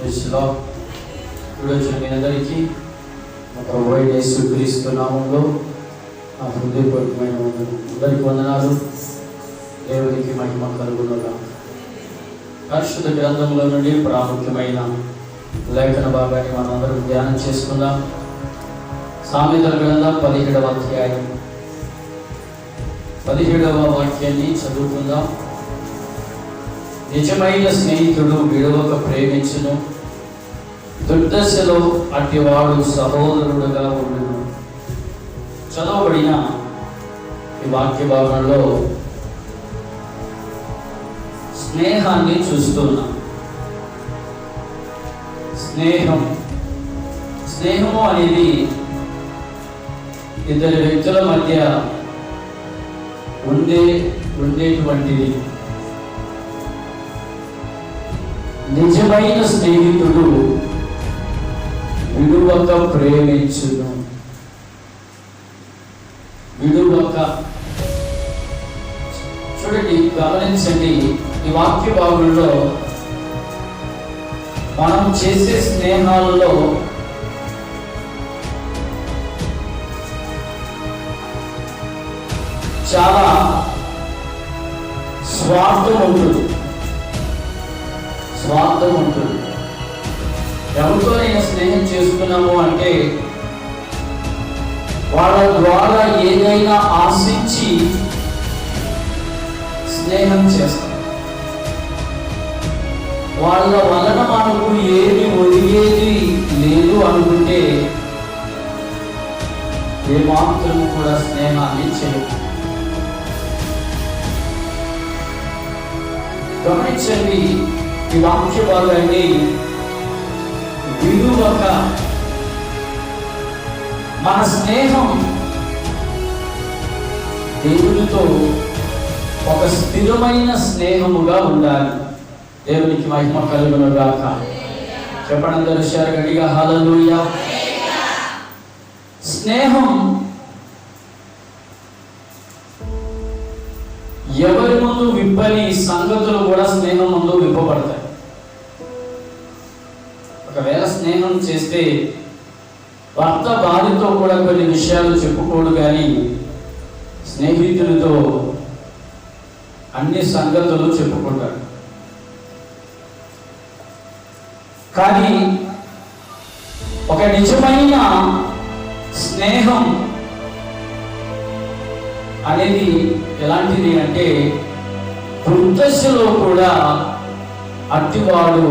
ఈరోజు మీ అందరికీ ప్రభు యేసుక్రీస్తు నామములో నా హృదయపూర్వకమైన అందరికీ వందనాలు. దేవునికి మహిమ కలుగునుగా. పరిశుద్ధ గ్రంథంలో నుండి ప్రాముఖ్యమైన లేఖన భాగాన్ని మనందరం ధ్యానం చేసుకుందాం. సామెతల గ్రంథం 17వ అధ్యాయం 17వ వాక్యాన్ని చదువుకుందాం. నిజమైన స్నేహితుడు విడవక ప్రేమించును, దుర్దశలో అట్టివాడు సహోదరుడుగా ఉండును. చదవబడిన ఈ వాక్య భాగంలో స్నేహాన్ని చూస్తున్నాం. స్నేహము అనేది ఇద్దరు వ్యక్తుల మధ్య ఉండేటువంటిది. నిజమైన స్నేహితుడు విడువక ప్రేమించును. విడువక, చూడండి, గమనించండి. ఈ వాక్య భాగంలో మనం చేసే స్నేహాలలో చాలా స్వార్థం ఉంటుంది. ఎవరితో నేను స్నేహం చేసుకున్నాము అంటే వాళ్ళ ద్వారా ఏదైనా ఆశించి స్నేహం చేస్తాం. వాళ్ళ వలన మనకు ఏది ఒరిగేది లేదు అనుకుంటే ఏమాత్రం కూడా స్నేహాన్ని చేయదు. గమనించండి, ఈ వాక్య భాగాన్ని విడువక, మన స్నేహం దేవునితో ఒక స్థిరమైన స్నేహముగా ఉండాలి. దేవునికి మహిమ కలుగును గాక. చెప్పండి అందరూ గట్టిగా హల్లెలూయా. స్నేహం ఎవరి ముందు విప్పని సంగతులు కూడా స్నేహం ముందు విప్పబడతాయి. ఒకవేళ స్నేహం చేస్తే భర్త భార్యతో కూడా కొన్ని విషయాలు చెప్పుకోడు, కానీ స్నేహితులతో అన్ని సంగతులు చెప్పుకుంటారు. కానీ ఒక నిజమైన స్నేహం అనేది ఎలాంటిది అంటే దుర్దశలో కూడా అట్టివాడు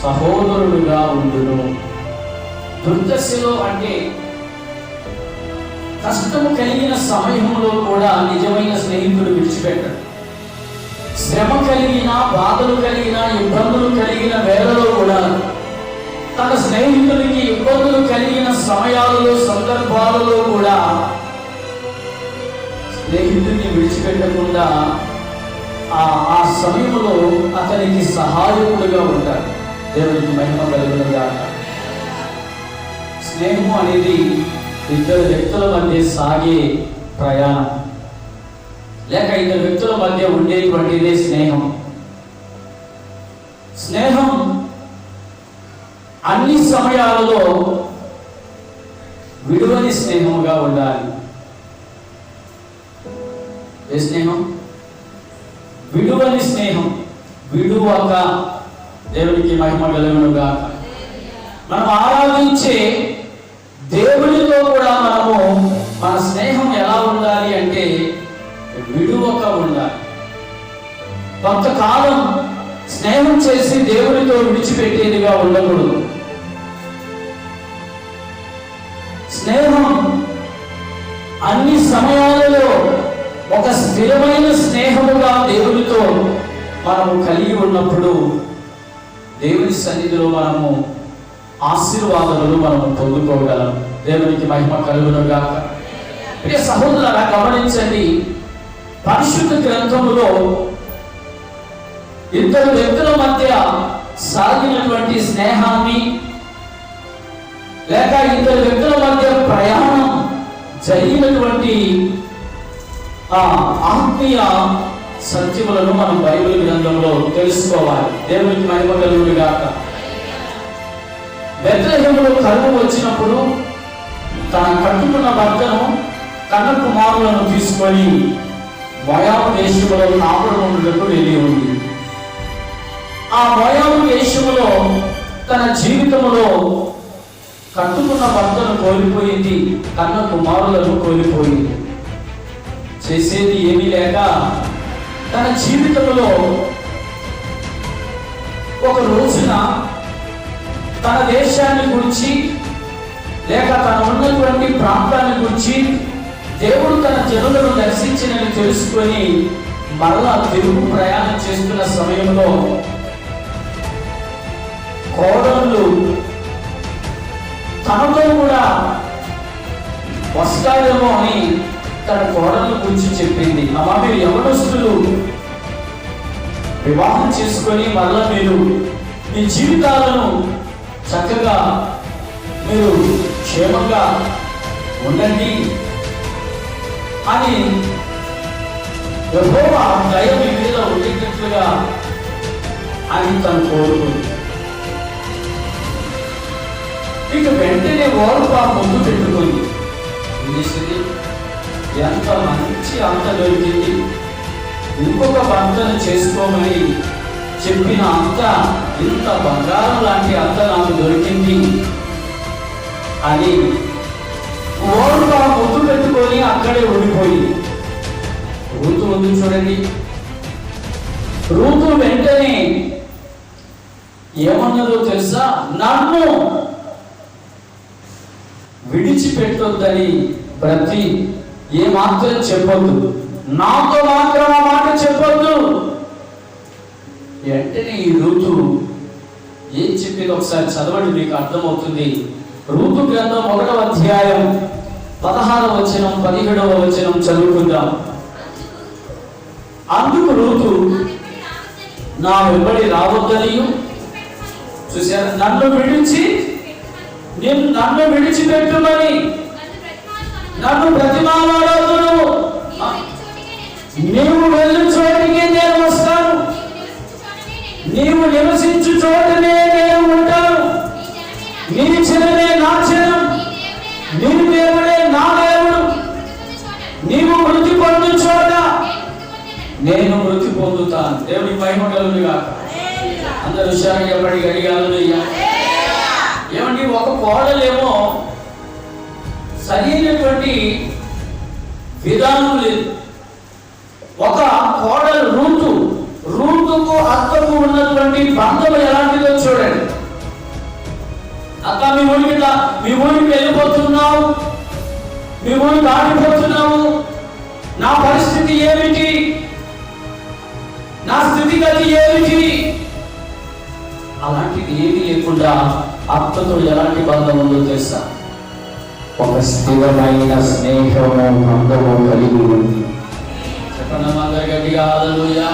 సహోదరుడుగా ఉండును. దుర్దశలో అంటే కష్టము కలిగిన సమయంలో కూడా నిజమైన స్నేహితుడు విడిచిపెట్టడు. శ్రమ కలిగిన, బాధలు కలిగిన, ఇబ్బందులు కలిగిన వేళలో కూడా తన స్నేహితుడికి ఇబ్బందులు కలిగిన సమయాలలో, సందర్భాలలో కూడా స్నేహితుడిని విడిచిపెట్టకుండా ఆ సమయంలో అతనికి సహాయకుడుగా ఉంటాడు. దేవునికి మహిమ కలుగును గాక. స్నేహము అనేది ఇద్దరు వ్యక్తుల మధ్య సాగే ప్రయాణం, లేక ఇద్దరు వ్యక్తుల మధ్య ఉండేటువంటిదే స్నేహం. స్నేహం అన్ని సమయాలలో విడువని స్నేహముగా ఉండాలి. ఏ స్నేహం? విడువని స్నేహం. విడువక. దేవునికి మహిమ కలుగును గాక. మనం ఆరాధించే దేవునితో కూడా మన స్నేహం ఎలా ఉండాలి అంటే విడువక ఉండాలి. కొంతకాలం స్నేహం చేసి దేవునితో విడిచిపెట్టేదిగా ఉండకూడదు. స్నేహం అన్ని సమయాలలో ఒక స్థిరమైన స్నేహముగా దేవునితో మనము కలిగి ఉన్నప్పుడు దేవుని సన్నిధిలో మనము ఆశీర్వాదాలను మనము పొందుకోగలం. దేవునికి మహిమ కలుగును గాక. ప్రియ సహోదరులారా, గమనించండి, పరిశుద్ధ గ్రంథములో ఇద్దరు వ్యక్తుల మధ్య సాగినటువంటి స్నేహాన్ని, లేక ఇద్దరు వ్యక్తుల మధ్య ప్రయాణం జరిగినటువంటి ఆత్మీయ సత్యములను మనం బైబిల్ గ్రంథంలో తెలుసుకోవాలి. దేవునికి మహిమ కలుగును గాక. బెత్లెహేములో కరువు వచ్చినప్పుడు తన కట్టుకున్న భర్తను కన్న కుమారులను తీసుకొని మోయాబు దేశంలో కాపురం ఉండటకు వెళ్ళి ఉంది. ఆ మోయాబు దేశంలో తన జీవితంలో కట్టుకున్న భర్తను కోల్పోయింది, కన్న కుమారులను కోల్పోయింది. చేసేది ఏమీ లేక తన జీవితంలో ఒక రోజున తన దేశాన్ని గురించి లేక తన ఉన్నటువంటి ప్రాంతాన్ని గురించి దేవుడు తన జనులను దర్శించినని తెలుసుకొని మరలా తిరుగు ప్రయాణం చేస్తున్న సమయంలో కోడళ్ళు తనతో కూడా వస్తాడేమో అని తన కోడళ్ళ గురించి చెప్పింది. అమ్మా, మీరు యవనస్తులు వివాహం చేసుకొని మరలా మీరు మీ జీవితాలను చక్కగా మీరు క్షేమంగా ఉండండి అని యెహోవా దయ మీ మీద ఉండేటట్లుగా అని తను కోరుకుంది. ఇక వెంటనే ఓర్పా ముందు పెట్టుకుంది. ఎంత మంచి అంత దొరికింది, ఇంకొక భర్తను చేసుకోమని చెప్పిన అంత ఇంత బంగారం లాంటి అంత నాకు దొరికింది అని ఓర్పా ముందు పెట్టుకొని అక్కడే ఉండిపోయి రూతు ఉంది చూడండి. రూతు వెంటనే ఏమన్నదో తెలుసా? నన్ను విడిచిపెట్టొద్దని ప్రతి ఏ మాత్రం చెప్పొద్దు, నాతో మాత్రం ఆ మాట చెప్పొద్దు. వెంటనే ఈ రూతు ఏం చెప్పింది ఒకసారి చదవండి, మీకు అర్థమవుతుంది. రూతు గ్రంథం 1వ అధ్యాయం 16వ వచనం 17వ వచనం చదువుకుందాం. అందుకు రూతు నా వెంబడి రావద్దని, చూసారు, నన్ను విడిచిపెట్టుమని నన్ను ప్రతిమాలాడొద్దు, నీవు వెళ్ళు చోటికి నేను వస్తాను, నీవు నివసించు చోటనే నేను ఉంటాను, నీ జనమే నా జనం, నీ దేవుడే నా దేవుడు, నీవు మృతి పొందు చోట నేను మృతి పొందుతాను. దేవుని మహిమ కలుగును గాక. అందరూ హుషారుగా చెప్పండి, గడియాలయ్యా. ఏమండి, ఒక కోడలేమో సరైనటువంటి విధానం లేదు. ఒక కోడలు రూతుకు అత్తకు ఉన్నటువంటి బంధం ఎలాంటిదో చూడండి. అక్క, మీ ఊరికి వెళ్ళిపోతున్నావు, మీ ఊరికి దాటిపోతున్నావు, నా పరిస్థితి ఏమిటి, నా స్థితిగతి ఏమిటి? అలాంటిది ఏమీ లేకుండా అత్తతో ఎలాంటి బంధం ఉందో తెలుసా? ఒక స్థిరమైన స్నేహము బంధము కలిగి ఉంది. చెప్పండి అందరి గట్టిగా హల్లెలూయా.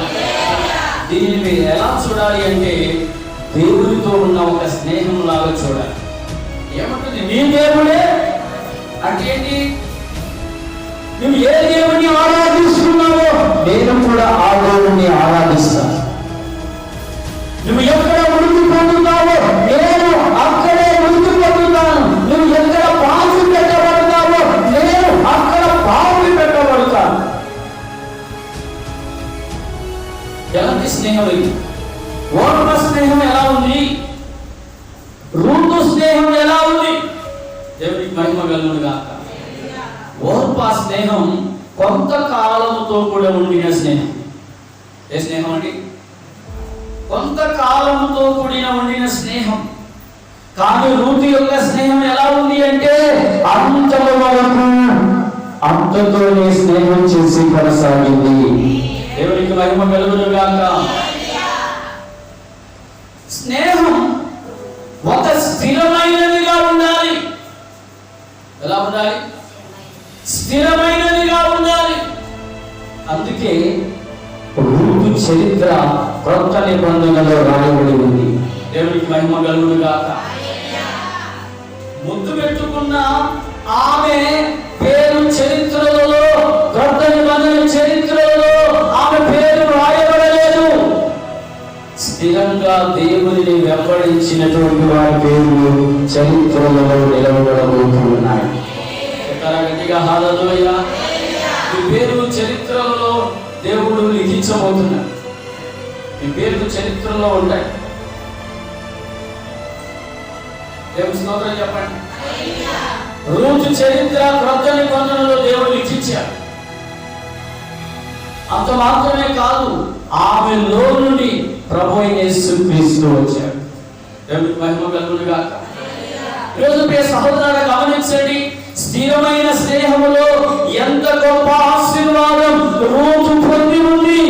దీనిని మీరు ఎలా చూడాలి అంటే దేవుడితో ఉన్న ఒక స్నేహం లాగా చూడాలి. ఏమంటుంది? నీ దేవుడే అంటే ఏంటి? నువ్వు ఏ దేవుని ఆరాధిస్తున్నావో నేను కూడా ఆ దేవుని ఆరాధిస్తాను. నువ్వు ఎక్కడ మృతి పొందుతావో నేను అక్కడే మృతి పొందుతాను. నువ్వు ఎక్కడ పాపి పెట్టబడతావో నేను అక్కడ పాపి పెట్టబడతాను. ఎలాంటి స్నేహం ఇది? ఓర్వ స్నేహం ఎలా ఉంది? రూతు స్నేహం ఎలా ఉంది? దేవునికి మహిమ కలుగును గాక. ఓర్పా స్నేహం కొంతకాలముతో కూడా ఉండిన స్నేహం. ఏ స్నేహం అండి? కొంతకాలముతో కూడిన ఉండిన స్నేహం. కానీ రూతు యొక్క స్నేహం ఎలా ఉంది అంటే అంతము వరకు అంతతోనే స్నేహం చేసి కొనసాగింది. దేవునికి మహిమ కలుగును గాక. స్నేహం ఒక స్థిరమైనదిగా ఉండాలి. ఎలా ఉండాలి? స్థిరమైనదిగా ఉండాలి. అందుకే రూతు చరిత్ర కొత్త నిబంధనలో రాయబడి ఉంది. దేవునికి మహిమ కలుగును గాక. ముద్దు పెట్టుకున్న ఆమె పేరు చరిత్రలో, కొత్త నిబంధన చరిత్రలో ఆమె పేరు రాయబడలేదు. స్థిరంగా దేవుని వెంబడించినటువంటి వారి పేర్లు చరిత్రలలో నిలవబడబోతున్నాయి. గట్టిగా హల్లెలూయా. మీ పేరు చరిత్రలో దేవుడు లిఖించబోతున్నాడు. మీ పేర్లు చరిత్రలో ఉంటాయి. దేవుని స్తోత్రం చెప్పండి. రూతు చరిత్ర క్రొత్త నిబంధనలో దేవుడు లిఖించాడు. అంత మాత్రమే కాదు, ఆమెలో నుండి ప్రభువైన యేసుక్రీస్తు వచ్చాడు. దేవునికి మహిమ కలుగును గాక. ఈరోజు ప్రియ సహోదరులారా గమనించండి, స్థిరమైన స్నేహములో ఎంత గొప్ప ఆశీర్వాదం రూతు పొంది ఉంది.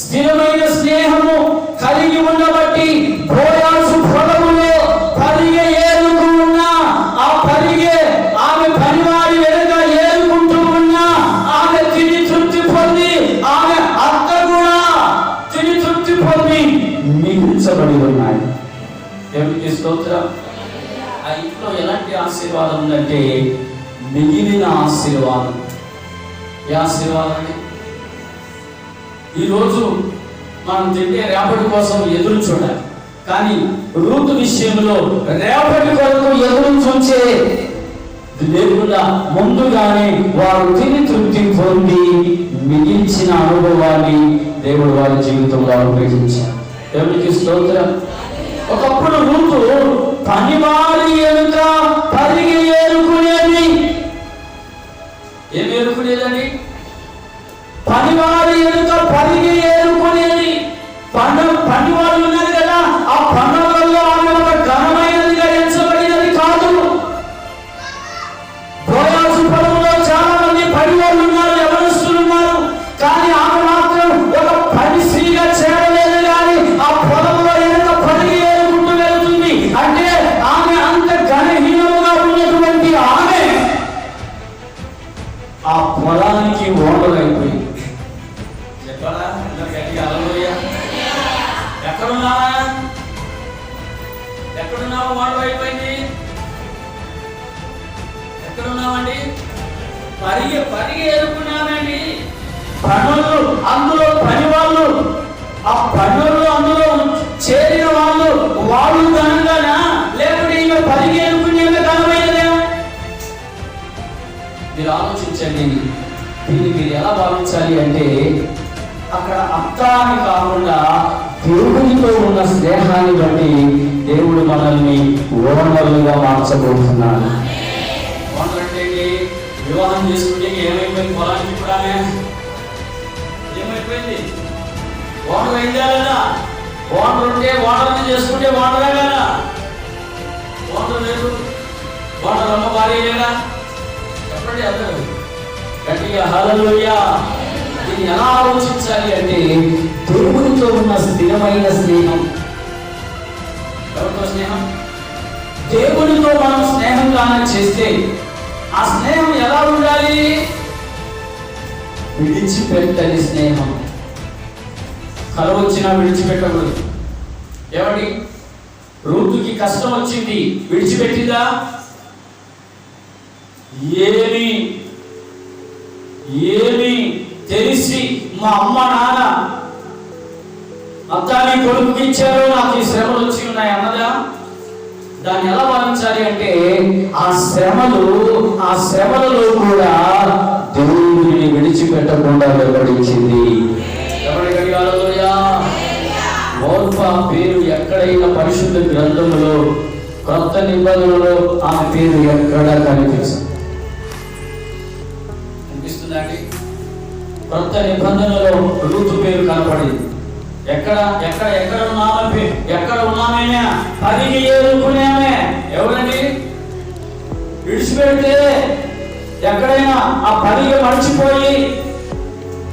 స్థిరమైన స్నేహము కలిగి ఉండబట్టి బోయాజు పొలములో పరిగె ఏరుకు ఉన్న ఆ పరిగె ఆమె పనివారి వెనుక ఏరుకుంటూ ఉన్న ఆమె తిని తృప్తి పొంది, ఆమె అత్త కూడా తిని తృప్తి పొంది మిగిల్చబడి ఉన్నాయి. దేవునికి స్తోత్రం. ఆ ఇంట్లో ఎలాంటి ఆశీర్వాదం ఉందంటే మిగిలిన ఆశీర్వాదం. ఏ ఆశీర్వాదం? ఈరోజు మనం తింటే రేపటి కోసం ఎదురు చూడాలి, కానీ రూతు విషయంలో రేపటి కొరకు ఎదురు చూచే లేకుండా ముందుగానే వారు తిని తృప్తి పొంది మిగిల్చిన అనుభవాన్ని దేవుడు వారి జీవితంలో అనుగ్రహించారు. దేవునికి స్తోత్రం. ఒకప్పుడు రూతు పనివారి ఎనుక పరిగి ఏరుకునేది. ఏమి ఏరుకునేదండి? పనివారి ఎనుక పరిగి ఏరుకునేది. పనివాళ్ళు ఉన్నారు కదా, ఆ పనులలో ఆమె ఒక ఘనమైనదిగా ఎంచబడినది కాదు. బోయాజు పొలంలో చాలా మంది పనివాళ్ళు ఉన్నారు, యవనస్తులు ఉన్నారు, కానీ ఆమె మాత్రం ఒక పని స్త్రీగా చేరలేదు. కానీ ఆ పొలంలో ఎనుక పరిగి ఏరుకుంటూ వెళుతుంది. అంటే ఆమె అంత ఘనహీనముగా ఉన్నటువంటి ఆమె ఆ పొలానికి ఓనర్ అయిపోయింది. చెప్పాలా? ఎక్కడున్నావా? ఓనర్ అయిపోయింది. ఎక్కడున్నామండి? పరిగి ఎదుర్కొన్నామండి. పనులు అందులో పని వాళ్ళు, ఆ పనులు అందులో చేరిన వాళ్ళు ఘనంగానా, లేకపోతే ఈమె పరిగి ఎదుర్కొనేవి ఘనమైనదేమో? మీరు ఆలోచించండి. దీన్ని మీరు ఎలా భావించాలి అంటే, అక్కడ అత్త అని కాకుండా దేవునితో ఉన్న స్నేహాన్ని బట్టి దేవుడు మనల్ని ఓనర్లుగా మార్చబోతున్నాడు. ఓనర్ అంటే వివాహం చేసుకుంటే ఏమైపోయింది? పొలానికి కూడా ఏమైపోయింది? ఓనర్ అయిందా లేదా? ఓనర్ ఉంటే ఓనర్ని చేసుకుంటే ఓనరే కదా. ఓనర్ లేదు, ఓనర్ అమ్మ భార్య లేదా? చెప్పండి అందరూ గట్టిగా హల్లెలూయా. దీన్ని ఎలా ఆలోచించాలి అంటే, దేవునితో ఉన్న స్థిరమైన స్నేహం. ఎవరితో స్నేహం? దేవునితో మనం స్నేహంగానే చేస్తే ఆ స్నేహం ఎలా ఉండాలి? విడిచిపెట్టని స్నేహం. కరువు వచ్చినా విడిచిపెట్టకూడదు. ఏమండి, రూతుకి కష్టం వచ్చింది, విడిచిపెట్టిందా? ఏమి తెలిసి మా అమ్మ నాన్న అత్తాని కొడుకుకి ఇచ్చారు, నాకు ఈ శ్రమలు వచ్చి ఉన్నాయి అన్నదా? దాన్ని ఎలా భావించాలి అంటే, ఆ శ్రమలలో కూడా దేవుడిని విడిచిపెట్టకుండా వెంబడించింది. ఓర్పా పేరు ఎక్కడైనా పరిశుద్ధ గ్రంథములో, కొత్త నిబంధనలో ఆమె పేరు ఎక్కడా కనిపిస్తుందండి. కొత్త నిబంధనలో రూతు పేరు కనపడింది. ఎక్కడ ఉన్నామే? పరిగి ఏరుకునేమే. ఎవరండి? విడిచిపెడితే ఎక్కడైనా ఆ పరిగె మర్చిపోయి,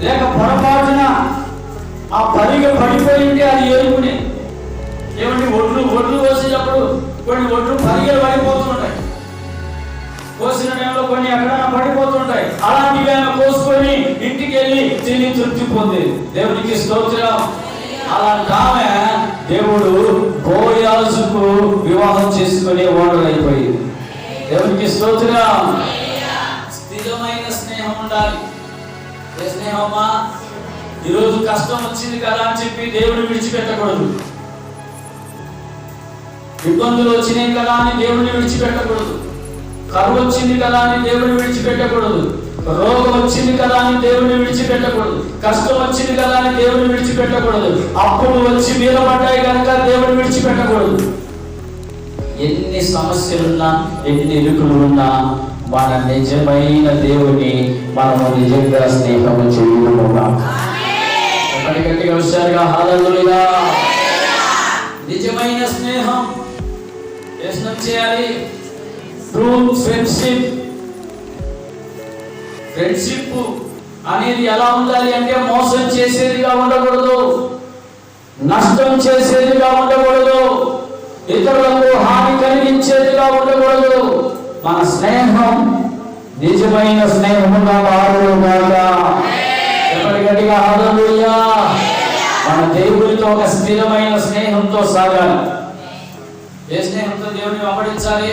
లేక పొరపాటున ఆ పరిగె పడిపోయి ఉంటే అది ఏరుకునే. ఏమంటే ఒడ్లు కోసేటప్పుడు కొన్ని ఒడ్లు పరిగెలు పడిపోతుంటాయి. కోసిన టైంలో కొన్ని ఎక్కడైనా పడిపోతుంటాయి. అలాంటివి ఆయన కోసుకొని ఇంటికి వెళ్ళి తిని తృప్తి పొందేది. దేవునికి స్తోత్రం. అలాంటి ఆమె దేవుడు బోయాజుకు వివాహం చేసుకునే ఓనర్ అయిపోయింది. దేవునికి స్తోత్రం. స్థిరమైన స్నేహం ఉండాలి. ఏ స్నేహమా? ఈరోజు కష్టం వచ్చింది కదా అని చెప్పి దేవుడిని విడిచిపెట్టకూడదు. ఇబ్బందులు వచ్చినాయి కదా అని దేవుడిని విడిచిపెట్టకూడదు. కరువు వచ్చింది కదా అని దేవుడిని విడిచిపెట్టకూడదు. రోగం వచ్చింది కదా అని దేవుడిని విడిచిపెట్టకూడదు. కష్టం వచ్చింది కదా అని దేవుడిని విడిచిపెట్టకూడదు. అప్పులు వచ్చి మీద పడ్డాయి కనుక దేవుడిని విడిచిపెట్టకూడదు. ఎన్ని సమస్యలున్నా, ఎన్ని ఇరుకులు ఉన్నా మన నిజమైన దేవుని మనము నిజంగా స్నేహము చేయకుండా గట్టిగా హుషారుగా హల్లెలూయా. నిజమైన స్నేహం చేయాలి. ట్రూ ఫ్రెండ్షిప్ అనేది ఎలా ఉండాలి అంటే మోసం చేసేదిగా ఉండకూడదు, నష్టం చేసేదిగా ఉండకూడదు, ఇతరులకు హాని కలిగించేదిగా ఉండకూడదు. మన స్నేహం నిజమైన స్నేహముగా మారుగాక. గట్టిగా హల్లెలూయా. మన దేవునితో ఒక స్థిరమైన స్నేహంతో సాగాలి. ఏ స్నేహంతో దేవుని వెంబడించాలి?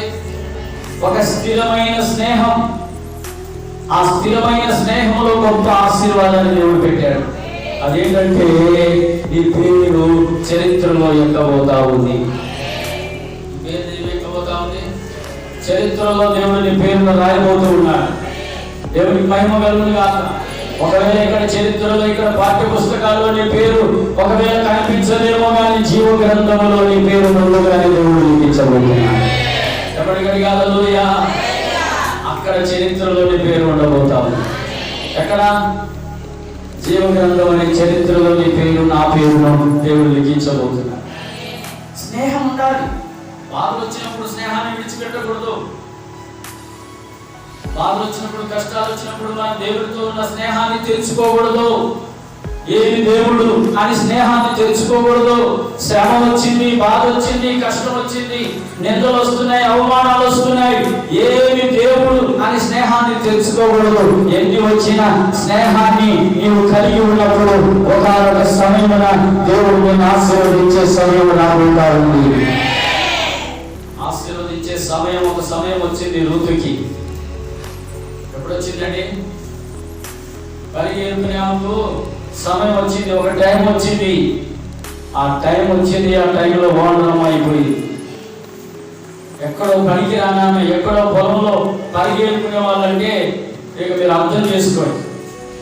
ఒక స్థిరమైన స్నేహం. ఆ స్థిరమైన స్నేహంలో గొప్ప ఆశీర్వాదాన్ని దేవుడు పెట్టాడు. అదేంటంటే ఈ పేరు చరిత్రలో ఎక్కబోతా ఉంది. చరిత్రలో దేవుని పేరును రాయబోతూ ఉన్నాడు. దేవునికి మహిమ కలుగును గాక. ఒకవేళ ఇక్కడ చరిత్రలో, ఇక్కడ పాఠ్య పుస్తకాల్లో నీ పేరు ఒకవేళ కనిపించదేమో కానీ జీవ గ్రంథంలో నీ పేరు ముందుగానే దేవుడు లిఖించబోతున్నాడు. ఎప్పటికీ హల్లెలూయా. అక్కడ చరిత్రలో నీ పేరు ఉండబోతావు. ఎక్కడ? జీవ గ్రంథం అనే చరిత్రలో నీ పేరు, నా పేరును దేవుడు లిఖించబోతున్నాడు. స్నేహం ఉండాలి. బాధలు వచ్చినప్పుడు స్నేహాన్ని విడిచిపెట్టకూడదు. బాధలు వచ్చినప్పుడు, కష్టాలు వచ్చినప్పుడు మన దేవుడితో ఉన్న స్నేహాన్ని తెలుసుకోకూడదు. ఏది దేవుడు అని స్నేహాన్ని తెలుసుకోకూడదు. శ్రమ వచ్చింది, బాధ వచ్చింది, కష్టం వచ్చింది, నిందలు వస్తున్నాయి, అవమానాలు వస్తున్నాయి, ఏమి దేవుడు అని స్నేహాన్ని తెలుసుకోకూడదు. ఎన్ని వచ్చినా స్నేహాన్ని నీవు కలిగి ఉన్నప్పుడు ఒకనొక సమయమున దేవుడు నిన్ను ఆశీర్వదించే సమయం రాబోతా ఉంది. ఆశీర్వదించే సమయం, ఒక సమయం వచ్చింది రూతుకి. ఎప్పుడు వచ్చిందండి? పరిగెత్తుకునేందుకు సమయం వచ్చింది, ఒక టైం వచ్చింది. ఆ టైం వచ్చింది. ఆ టైంలో వాడడం అయిపోయింది. ఎక్కడో పనికి రానామె, ఎక్కడో పొలంలో పరిగెత్తుకునే వాళ్ళంటే ఇక మీరు అర్థం చేసుకోండి.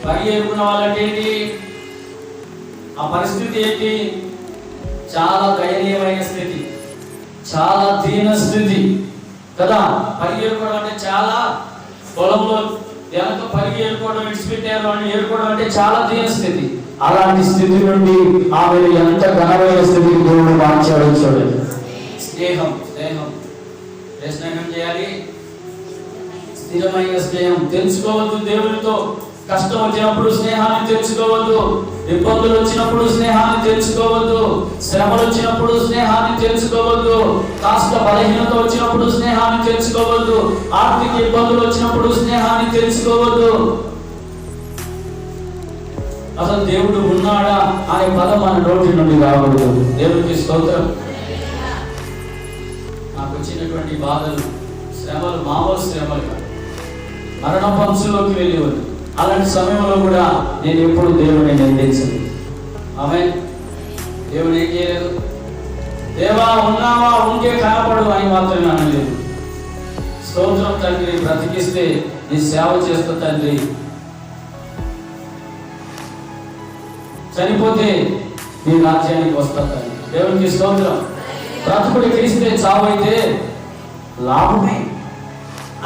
పరిగెత్తుకునే వాళ్ళంటే ఏంటి? ఆ పరిస్థితి ఏంటి? చాలా దయనీయమైన స్థితి, చాలా దీన స్థితి కదా. పరిగెత్తుకోవడం అంటే చాలా, పొలంలో వెనక పరిగి ఏరుకోవడం, విడిచిపెట్టారు అని ఏరుకోవడం అంటే చాలా దీన స్థితి. అలాంటి స్థితి నుండి ఆమె ఎంత ఘనమైన స్థితికి దేవుడు మార్చాడు చూడండి. స్నేహం స్నేహం ఏ స్నేహం చేయాలి? స్థిరమైన స్నేహం. తెలుసుకోవద్దు దేవునితో. కష్టం వచ్చినప్పుడు స్నేహాన్ని తెలుసుకోవద్దు. ఇబ్బందులు వచ్చినప్పుడు స్నేహాన్ని తెలుసుకోవద్దు. శ్రమలు వచ్చినప్పుడు స్నేహాన్ని తెలుసుకోవద్దు. కాస్త బలహీనత వచ్చినప్పుడు స్నేహాన్ని తెలుసుకోవద్దు. ఆర్థిక ఇబ్బందులు వచ్చినప్పుడు స్నేహాన్ని తెలుసుకోవద్దు. అసలు దేవుడు ఉన్నాడా అనే పదం మన నోటి నుండి రాకూడదు. దేవుడికి స్తోత్రం. నాకు వచ్చినటువంటి బాధలు, శ్రమలు మామూలు శ్రమలు కాదు, మరణ పంచులోకి వెళ్ళేవాడు. అలాంటి సమయంలో కూడా నేను ఎప్పుడు దేవుని నిందించను. ఆమేన్. దేవుడు ఏం చేయలేదు. దేవా ఉన్నావా, ఉంటే కనపడు అని మాత్రమే అనలేదు. స్తోత్రం తండ్రి, బ్రతికిస్తే నీ సేవ చేస్తా తండ్రి, చనిపోతే నీ రాజ్యానికి వస్తా తండ్రి. దేవునికి స్తోత్రం. బ్రతుకుడు క్రీస్తే చావైతే లాభమే.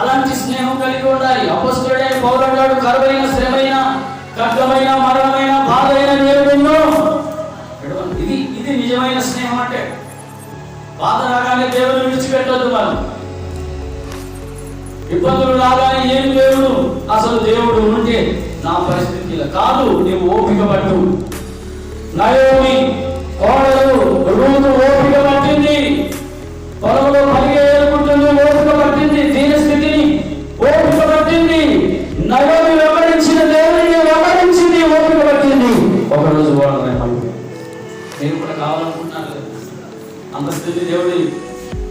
అలాంటి స్నేహం కలిగి ఉండాలి. అపొస్తలుడైన పౌలు అన్నాడు, కరువైన, శ్రమైన, ఖడ్గమైన, మరణమైన, బాధైన నేరును. ఇది నిజమైన స్నేహం అంటే. బాధ రాగానే దేవుని విడిచిపెట్టొద్దు. మనం ఇబ్బందులు రాగానే ఏం దేవుడు, అసలు దేవుడు ఉంటే నా పరిస్థితి ఇలా కాదు, నీవు ఓపిక పట్టు. నయోమి కోడలు రూతు ఓపిక పట్టింది. పొలంలో పరిగెత్తుకుంటుంది, ఓపిక పట్టింది. దీన స్థితిని ఓపిక పట్టింది. నయోమి వెంబడించిన దేవుని వెంబడించింది, ఓపిక పట్టింది. ఒకరోజు వాడు నేను కూడా కావాలనుకుంటున్నాను కదా, అంత స్థితి దేవుడు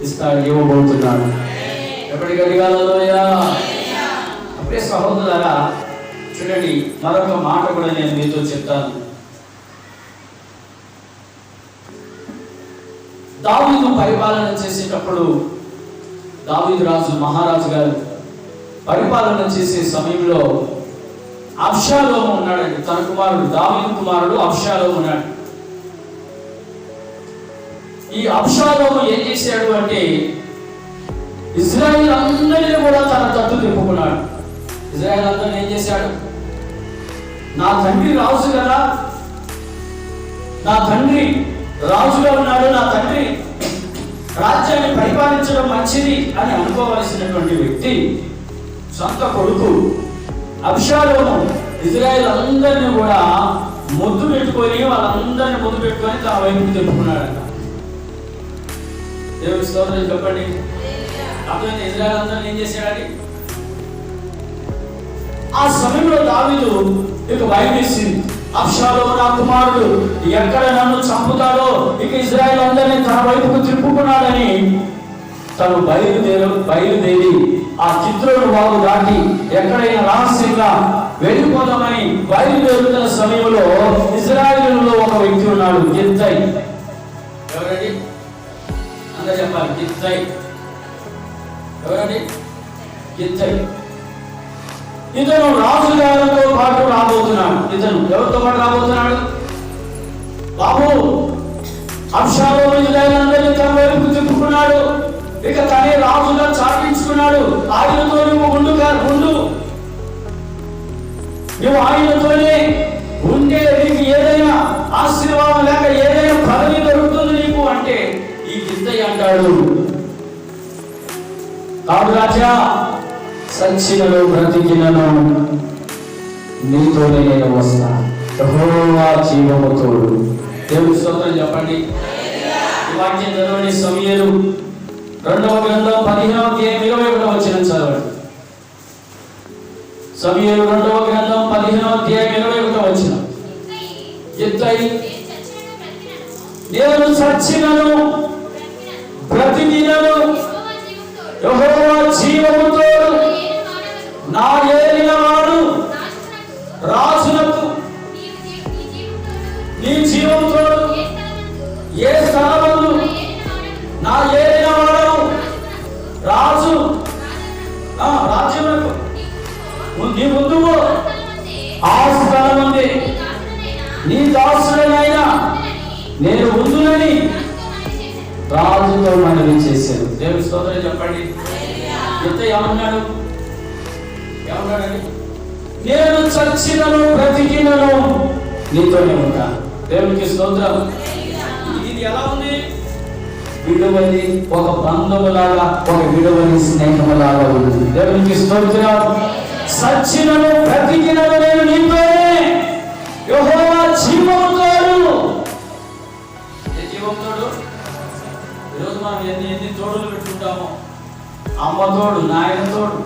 ఇస్తాడు, ఇవ్వబోతున్నాడు. ఎప్పటికీ హల్లెలూయా. అప్పుడే సహోదరులారా చూడండి, మరొక మాట కూడా నేను మీతో చెప్తాను. దావీదు పరిపాలన చేసేటప్పుడు, దావీదు రాజు మహారాజు గారు పరిపాలన చేసే సమయంలో అబ్షాలోము ఉన్నాడండి. తన కుమారుడు, దావీదు కుమారుడు అబ్షాలోము ఉన్నాడు. ఈ అబ్షాలోము ఏం చేశాడు అంటే ఇజ్రాయేల్ అందరినీ కూడా తన తట్టు తిప్పుకున్నాడు. ఇజ్రాయేల్ అందరినీ ఏం చేశాడు? నా తండ్రి రాజు కదా, నా తండ్రి రాజుగా ఉన్నాడు, నా తండ్రి రాజ్యాన్ని పరిపాలించడం మంచిది అని అనుకోవలసినటువంటి వ్యక్తి, సొంత కొడుకు అబ్షాలోము ఇజ్రాయేల్ అందరినీ కూడా ముద్దు పెట్టుకొని, వాళ్ళందరినీ ముద్దు పెట్టుకొని తన వైపుకి తిప్పుకున్నాడంట. దేవుని స్తోత్రం చెప్పండి. అర్థమైంది? ఇజ్రాయేల్ అందరినీ ఏం చేశాడని. ఆ సమయంలో దావీదు ఇక భయమేసింది. అబ్షాలోము నా కుమారుడు ఎక్కడ నన్ను చంపుతాడో, ఇక ఇజ్రాయేల్ అందరినీ తన వైపుకు తిప్పుకున్నాడని తను బయలుదేరి ఆ కిద్రోను వాగు దాటి ఎక్కడైనా రహస్యంగా వెళ్ళిపోదామని బయలుదేరుతున్న సమయంలో ఇజ్రాయేలులో ఒక వ్యక్తి ఉన్నాడు, గిత్తై. ఎవరండి? అందరూ చెప్పాలి. గిత్తై. ఎవరండి? గిత్తై. ఇతను రాజుగారితో పాటు రాబోతున్నాడు. ఇతను ఎవరితో పాటు రాబోతున్నాడు? బాబు, అబ్షాలోము ఇజ్రాయేలందరినీ తన వైపుకు తిప్పుకున్నాడు, ఇక తనే రాజుగా చాటించుకున్నాడు. ఆయనతో నువ్వు నువ్వు ఆయనతోనే ఉంటే నీకు ఏదైనా ఆశీర్వాదం లేక ఏదైనా పదవి దొరుకుతుంది నీకు అంటే ఈ గిత్తై అంటాడు, కాదు రాజా, సచ్చినను బ్రతికినను నీతోనే నేను వస్తా, యెహోవా జీవము తోడు. దేవుని స్తోత్రం చెప్పండి. ఈ వాక్యం చదవండి. సమూయేలు 2వ గ్రంథం 15వ అధ్యాయం 21వ వచనం చదవండి. సమూయేలు 2వ గ్రంథం 15వ అధ్యాయం 21వ వచనం. గిత్తై నేను చచ్చినను బ్రతికినను యెహోవా జీవము తోడు, నా ఏలినవాడు రాజునకు నీ జీవము తోడు, ఏ స్థలమందు నా ఏలినవాడు రాజు రాజ్యమునకు నీ ముందువు ఆ స్థలమందే నీ దాసుడనైనా నేను ఉందునని రాజుతో మనవి చేశాను. దేవుని స్తోత్రం చెప్పండి. గిత్తై ఏమన్నాడు? నేను చచ్చినను బ్రతికినను నీతోనే ఉంటా. దేవునికి స్తోత్రం. ఇది ఎలా ఉంది? విడువని ఒక బంధములాగా, ఒక విడువని స్నేహములాగా ఉంది. దేవునికి స్తోత్రం. చచ్చినను బ్రతికినను నేను నీతోనే, యెహోవా జీవము తోడు. ఏ జీవము తోడు? ఈరోజు మనం ఎన్ని తోడులు పెట్టుకుంటామో, అమ్మ తోడు, నాయన తోడు,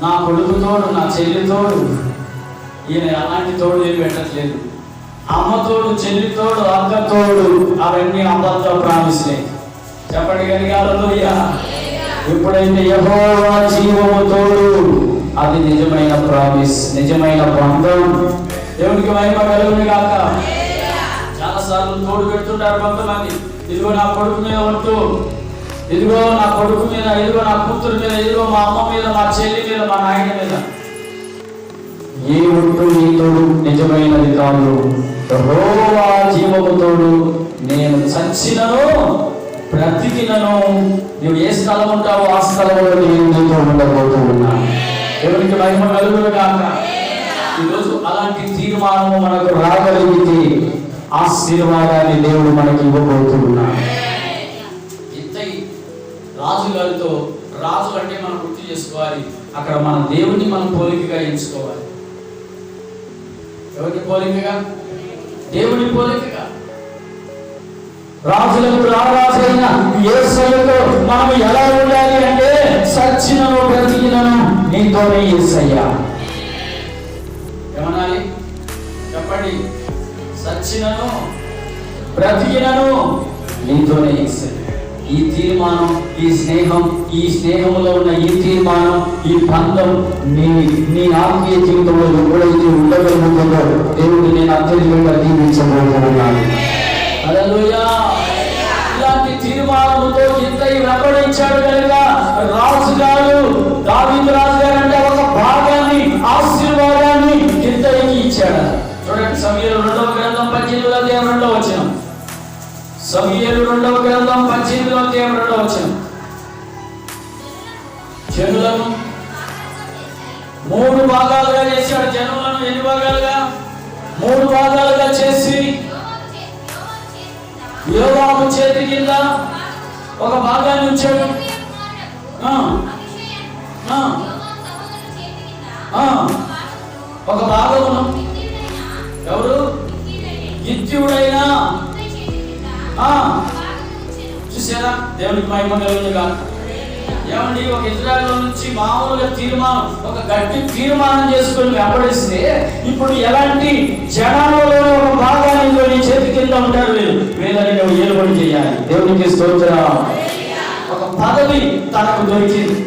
నా కొడుకు తోడు, నా చెల్లి తోడు. ఈయన అలాంటి తోడు ఏమి పెట్టట్లేదు. అమ్మ తోడు, చెల్లి తోడు, అక్క తోడు, అవన్నీ అబద్ధ ప్రామిస్లే. చెప్పండి కానీ హల్లెలూయా. ఎప్పుడైతే యెహోవా జీవము తోడు, అది నిజమైన ప్రామిస్, నిజమైన బంధం. దేవునికి మహిమ కలుగును గాక. చాలా సార్లు తోడు పెడుతుంటారు కొంతమంది. ఇదిగో నా కొడుకు మీద ఉంటూ, ఇదిగో నా కొడుకు మీద, ఇదిగో నా కూతురు మీద, ఇదిగో మా అమ్మ మీద, మా చెల్లి మీద, మా నాయన మీద. ఏ ఉంటూ నీ తోడు నిజమైనది కాదు. యెహోవా జీవము తోడు, నేను చచ్చినను బ్రతికినను, నువ్వు ఏ స్థలం ఉంటావో ఆ స్థలంలో నేను నీతో ఉండబోతూ ఉన్నా. దేవునికి మహిమ కలుగును గాక. ఈరోజు అలాంటి తీర్మానము మనకు రాగలిగితే ఆశీర్వాదాన్ని దేవుడు మనకి ఇవ్వబోతూ ఉన్నాడు. రాజు గారితో, రాజు అంటే మనం గుర్తు చేసుకోవాలి, అక్కడ మన దేవుని మనం పోలికగా ఎంచుకోవాలి. ఎవరి పోలికగా? దేవుని పోలికగా. రాజులకు రారాజైన యేసయ్యతో మనం ఎలా ఉండాలి అంటే సచ్చినను బ్రతికినను నీతోనే యేసయ్యా. ఏమనాలి చెప్పండి? సచ్చినను బ్రతికినను నీతోనే యేసయ్యా. ఈ తీర్మానం, ఈ స్నేహం, ఈ స్నేహంలో ఉన్న ఈ తీర్మానం, ఈ బంధం నీ ఆత్మీయ జీవితంలో ఎప్పుడైతే ఉండగలుగుతుందో దేవుడు నేను అత్యధికంగా దీవించబోతున్నాను. హల్లెలూయా. ఇలాంటి తీర్మానంతో గిత్తయి వెంబడించాడు కనుక రాజుగారు, దావీదు రాజుగారు అంటే ఒక భాగాన్ని, ఆశీర్వాదాన్ని గిత్తయికి ఇచ్చాడు. చూడండి, సమూయేలు 2వ గ్రంథం 18వ అధ్యాయం 2వ వచనం. సమూయేలు 2వ గ్రంథం 18వ అధ్యాయం 2వ వచనం. జనులను 3 భాగాలుగా చేశాడు. జనులను ఎన్ని భాగాలుగా? 3 భాగాలుగా చేసి యోవాబు చేతి కింద ఒక భాగాన్ని ఉంచాడు. ఒక భాగమును ఎవరు? గిత్యుడైనా. చూసారా, దేవునికి మహిమ కలుగునుగా. ఏమండి, ఒక ఇజ్రాయెల్ నుంచి మామూలుగా తీర్మానం, ఒక గట్టి తీర్మానం చేసుకుని వెంబడిస్తే ఇప్పుడు ఎలాంటి జనాలలో ఒక భాగాన్ని చేతి కింద ఉంటారు వీళ్ళని నువ్వు ఏలుబడి చేయాలి. దేవునికి స్తోత్రం. ఒక పదవి తనకు దొరికింది.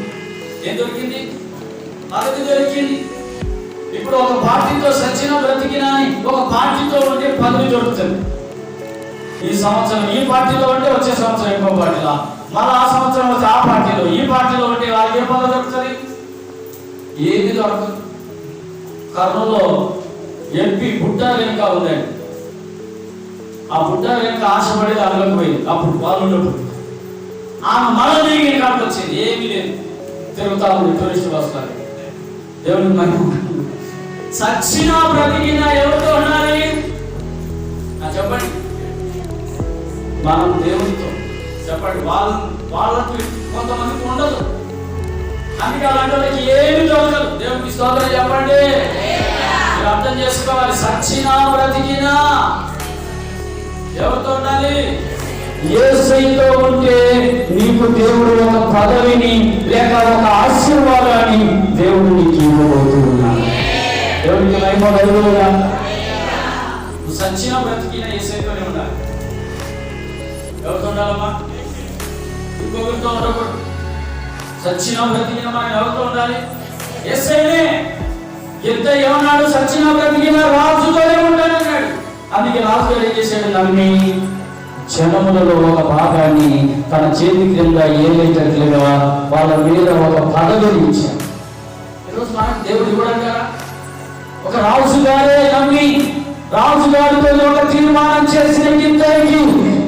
ఏం దొరికింది? పదవి దొరికింది. ఇప్పుడు ఒక పార్టీతో సచిన బ్రతికినా ఒక పార్టీతో ఉంటే పదవి దొరుకుతుంది. ఈ సంవత్సరం ఈ పార్టీలో ఉంటే వచ్చే సంవత్సరం ఇంకో పార్టీలో, మళ్ళీ ఆ సంవత్సరం వచ్చి ఆ పార్టీలో, ఈ పార్టీలో ఉంటే వాళ్ళకి ఏ పదవి దొరుకుతుంది? ఏది దొరకదు. కర్నూలులో ఎంపీ బుట్టా వెనుక ఉందండి. ఆ బుట్టా వెనుక ఆశపడి అందులోకి పోయింది. అప్పుడు వాళ్ళు ఉన్నప్పుడు ఆమె మళ్ళీ తిరిగి కాడికి వచ్చింది. ఏమీ లేదు, తిరుగుతా ఉంది టూరిస్ట్ బస్సులు. దేవునికి మహిమ. సచ్చినా బ్రతికినా ఎవరితో ఉండాలి? చెప్పండి. మనం దేవునితో. చెప్పండి. వాళ్ళకి కొంతమందికి ఉండదు, అందుకే అలాంటి వాళ్ళకి ఏమి దొరకదు. దేవునికి స్తోత్రం చెప్పండి. మీరు అర్థం చేసుకోవాలి. సచ్చినా బ్రతికినా ఎవరితో ఉండాలి? యేసయ్యతో ఉంటే నీకు దేవుడు ఒక పదవిని లేక ఒక ఆశీర్వాదాన్ని దేవుడు నీకు ఇవ్వబోతున్నాడు. దేవునికి మహిమ కలుగునుగా. నువ్వు సచ్చినా బ్రతికినా యేసయ్యతోనే ఉండాలి. ఎవరితో ఉండాలమ్మా? ఇంకొకరితో ఉండకూడదు. సచ్చినా బ్రతికినా మనం ఎవరితో ఉండాలి? యేసయ్యనే. గిత్తయి ఏమన్నాడు? సచ్చినా బ్రతికినా రాజుతోనే ఉంటానన్నాడు. అందుకే రాజుగారు ఏం చేశాడు? నమ్మి జనములలో ఒక భాగాన్ని తన చేతి క్రింద ఏలేటట్లుగా వాళ్ళ మీద ఒక పదవిని ఇచ్చాడు. ఈరోజు మనకు దేవుడు ఇవ్వడంటారా? ఒక రాజుగారే నమ్మి రాజుగారితో ఒక తీర్మానం చేసిన గిత్తయికి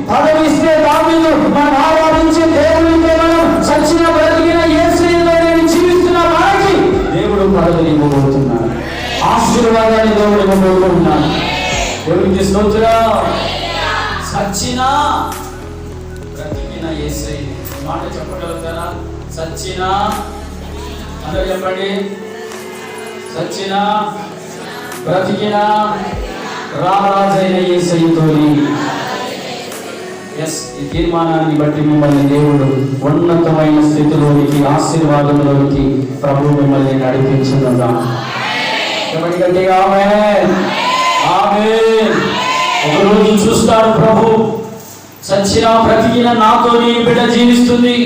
పదవి ఇస్తే దావీదు మనం ఆరాధించే దేవునితో మనం సచిన బ్రతికిన యేసయ్యలో జీవిస్తున్న మనకి దేవుడు పదవిని ఇవ్వబోతున్నాడు. ఆశీర్వాదాన్ని దేవుడు ఇవ్వబోతున్నాడు. దేవునికి స్తోత్రం. సచ్చినా బ్రతికిన యేసయ్య. మాట చెప్పగలుగుతారా? సచ్చినా అందరూ చెప్పండి. సచ్చినా బ్రతికినా రారాజైన యేసయ్యతోని. ఈ తీర్మానాన్ని బట్టి మిమ్మల్ని దేవుడు ఉన్నతమైన స్థితిలోనికి, ఆశీర్వాదంలోనికి ప్రభు మిమ్మల్ని నడిపించునుగా. చెప్పండి గట్టిగా ఆమేన్. ఆమేన్. ఒకరోజు చూస్తాడు ప్రభు, సచ్చినా బ్రతికిన నాతో నీ బిడ్డ జీవిస్తుంది.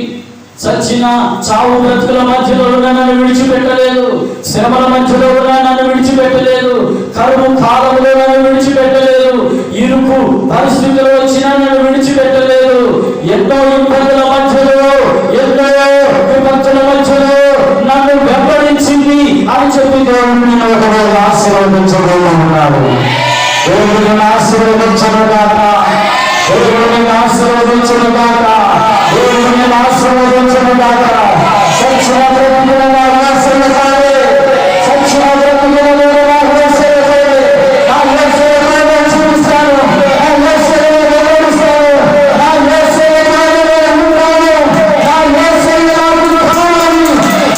సచ్చిన చావు బ్రతుకుల మధ్యలో ఉన్న నన్ను విడిచిపెట్టలేదు, శ్రమల మధ్యలో ఉన్న నన్ను విడిచిపెట్టలేదు, కరువు కాలంలో నన్ను విడిచిపెట్టలేదు, ఇరుకు పరిస్థితులు వచ్చినా నన్ను విడిచిపెట్టలేదు, ఎన్నో ఇబ్బందుల మధ్యలో, ఎన్నో విపత్తుల మధ్యలో నన్ను వెంబడించింది అని చెప్పి దేవుడిని ఆశీర్వదించబోతున్నాడు. దేవుడిని ఆశీర్వదించనుగాక. దేవుడిని ఆశీర్వదించనుగాక. దేవుడిని ఆశీర్వదించనుగాక. సచ్చినా బ్రతికిన నా యేసయ్య కాదే, సచ్చినా బ్రతికిన నా యేసయ్య కాదే. నా యేసయ్య చూపిస్తాను, నా యేసయ్య వెలుగుస్తాను, నా యేసయ్య ఉంటాను, నా యేసయ్య నాకు కావాలి,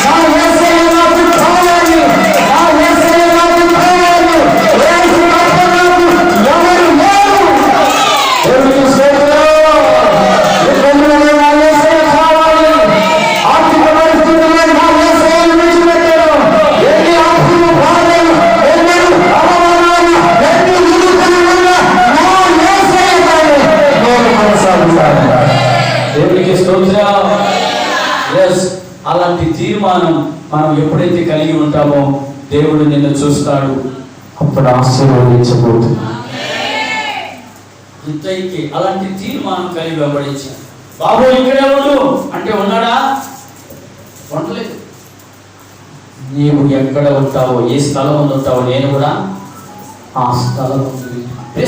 నా యేసయ్య నాకు కావాలి, నా యేసయ్య నాకు కావాలి. యేసు నాకు ఎవరు లేరు. దేవునికి స్తోత్రం. దేవునికి స్తోత్రం. అలాంటి తీర్మానం మనం ఎప్పుడైతే కలిగి ఉంటామో దేవుడు నిన్ను చూస్తాడు, అప్పుడు ఆశీర్వదించబోతున్నాడు. హిత్తయికి అలాంటి తీర్మానం కలిగి వెంబడించాడు. బాబు ఇక్కడే ఉండు అంటే ఉన్నాడా? ఉండలేదు. నీవు ఎక్కడ ఉంటావో, ఏ స్థలం ఉంటావో నేను కూడా ఆ స్థలం ఉంది.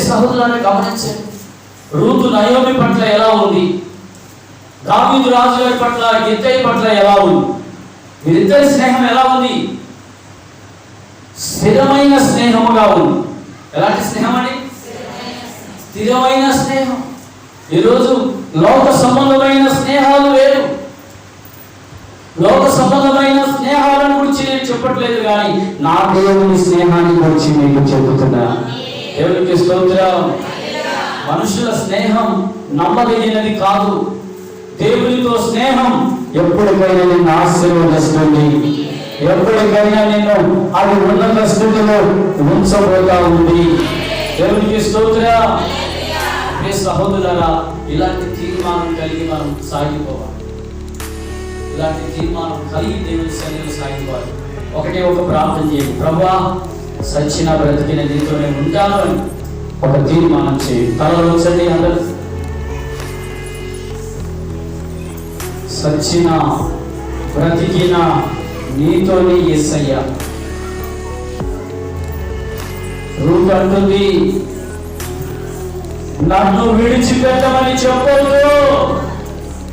సహోదరులను గమనించండి. రూతు నయోమి పట్ల ఎలా ఉంది, దావీదు రాజు గారి పట్ల, గిత్తయి పట్ల ఎలా ఉంది, వీరిద్దరి స్నేహం ఎలా ఉంది? స్థిరమైన స్నేహముగా ఉంది. ఎలాంటి స్నేహం అండి? స్థిరమైన స్నేహం. ఈరోజు లోక సంబంధమైన స్నేహాలు వేరు. లోక సంబంధమైన స్నేహాలను గురించి నేను చెప్పట్లేదు, కానీ నా దేవుని స్నేహాన్ని గురించి మీకు చెబుతున్నా. దేవునికి స్తోత్రం. మనుషుల స్నేహం నమ్మదగినది కాదు. దేవునితో స్నేహం ఎప్పటికైనా నిన్ను ఆశీర్వదిస్తుంది, ఎప్పటికైనా నిన్ను అది ఉన్నత స్థితిలో ఉంచబోతా ఉంది. దేవునికి స్తోత్రం. సహోదరులారా, ఇలాంటి తీర్మానం కలిగి మనం సాగిపోవాలి. ఇలాంటి తీర్మానం కలిగి దేవుని సన్నిధిలో సాగిపోవాలి. ఒక ప్రార్థన చేయండి. ప్రభువా, సచ్చిన బ్రతికిన నీతోనే ఉంటాను అని ఒక తీర్మానం చేయండి. తలలో వచ్చండి అందరూ. సచ్చిన బ్రతికిన నీతోనే యేసయ్యా. రూతు అంటుంది, నన్ను విడిచిపెట్టమని చెప్పొద్దు,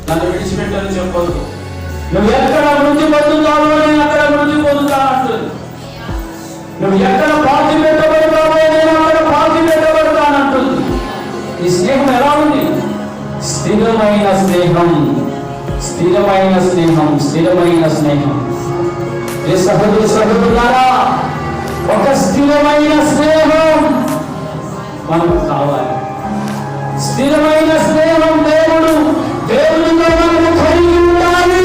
నన్ను విడిచిపెట్టని చెప్పొద్దు. నువ్వు ఎక్కడ మృతి పొందుతావో నేను అక్కడ మృతి పొందుతానంటుంది. నువ్వు ఎక్కడ పాతి పెట్టబడతావో నేను అక్కడ పాతి పెట్టబడతానంటుంది. ఈ స్నేహం ఎలా ఉంది? స్థిరమైన స్నేహం, స్థిరమైన స్నేహం, స్థిరమైన స్నేహం. ఏ సహోదరులారా, ఒక స్థిరమైన స్నేహం మనకు కావాలి. స్థిరమైన స్నేహం దేవునితో మనకు కలిగి ఉండాలి.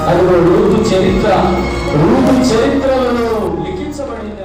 అది రూతు చరిత్రలో లిఖించబడింది.